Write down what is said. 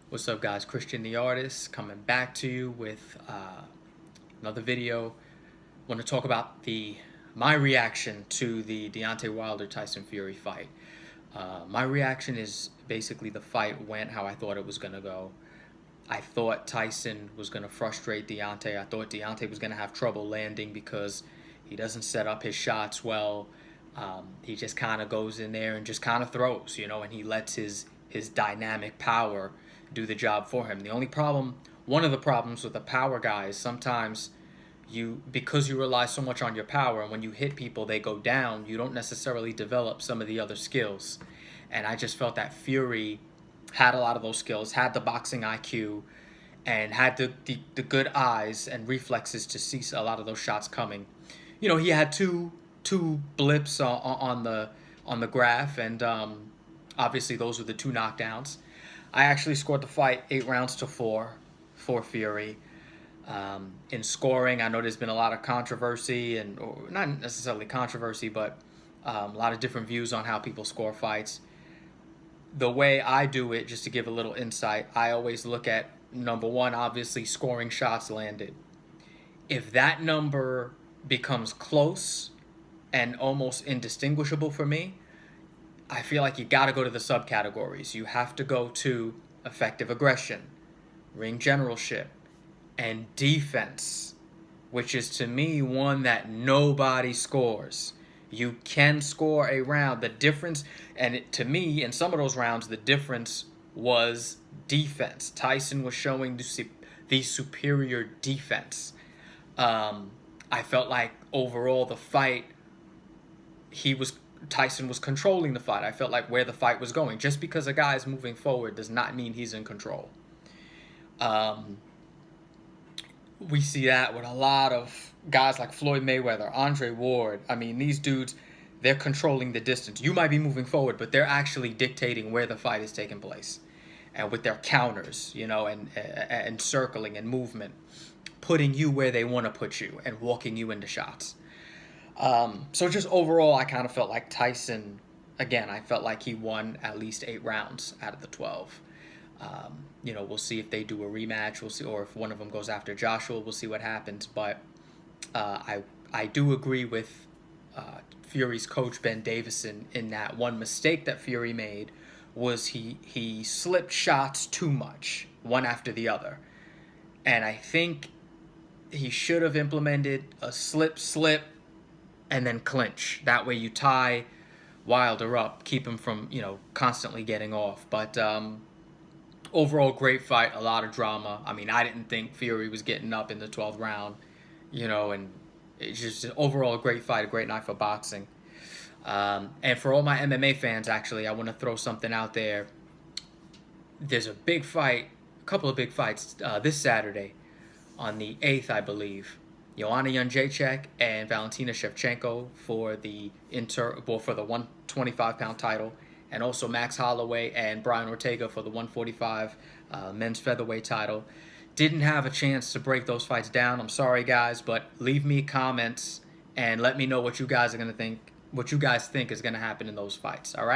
What's up, guys? Christian the Artist coming back to you with another video. Want to talk about my reaction to the Deontay Wilder Tyson Fury fight. My reaction is basically the fight went how I thought it was gonna go. I thought Tyson was gonna frustrate Deontay. I thought Deontay was gonna have trouble landing because he doesn't set up his shots well. He just kind of goes in there and just kind of throws, and he lets his dynamic power do the job for him. The only problem, one of the problems with the power guy is sometimes because you rely so much on your power, and when you hit people, they go down, you don't necessarily develop some of the other skills. And I just felt that Fury had a lot of those skills, had the boxing IQ, and had the good eyes and reflexes to see a lot of those shots coming. He had two blips on the graph, and obviously those were the two knockdowns. I actually scored the fight 8 rounds to 4 for Fury. In scoring, I know there's been a lot of controversy, or not necessarily controversy, but a lot of different views on how people score fights. The way I do it, just to give a little insight, I always look at, number one, obviously scoring shots landed. If that number becomes close and almost indistinguishable for me, I feel like you got to go to the subcategories. You have to go to effective aggression, ring generalship, and defense, which is to me one that nobody scores. You can score a round. The difference, to me, in some of those rounds, the difference was defense. Tyson was showing the superior defense. I felt like overall the fight, Tyson was controlling the fight. I felt like where the fight was going. Just because a guy is moving forward does not mean he's in control. We see that with a lot of guys like Floyd Mayweather, Andre Ward. I mean, these dudes, they're controlling the distance. You might be moving forward, but they're actually dictating where the fight is taking place. And with their counters, and circling and movement, putting you where they want to put you and walking you into shots. So just overall, I kind of felt like Tyson, again, I felt like he won at least 8 rounds out of the 12. We'll see if they do a rematch. We'll see, or if one of them goes after Joshua, we'll see what happens. But I do agree with Fury's coach, Ben Davison, in that one mistake that Fury made was he slipped shots too much, one after the other. And I think he should have implemented a slip, and then clinch. That way you tie Wilder up, keep him from, constantly getting off. But overall, great fight, a lot of drama. I mean, I didn't think Fury was getting up in the 12th round, and it's just overall a great fight, a great night for boxing. And for all my MMA fans, actually, I want to throw something out there. There's a couple of big fights this Saturday on the 8th, I believe. Joanna Jędrzejczyk and Valentina Shevchenko for the 125-pound title, and also Max Holloway and Brian Ortega for the 145 men's featherweight title. Didn't have a chance to break those fights down. I'm sorry, guys, but leave me comments and let me know what you guys think is going to happen in those fights. All right.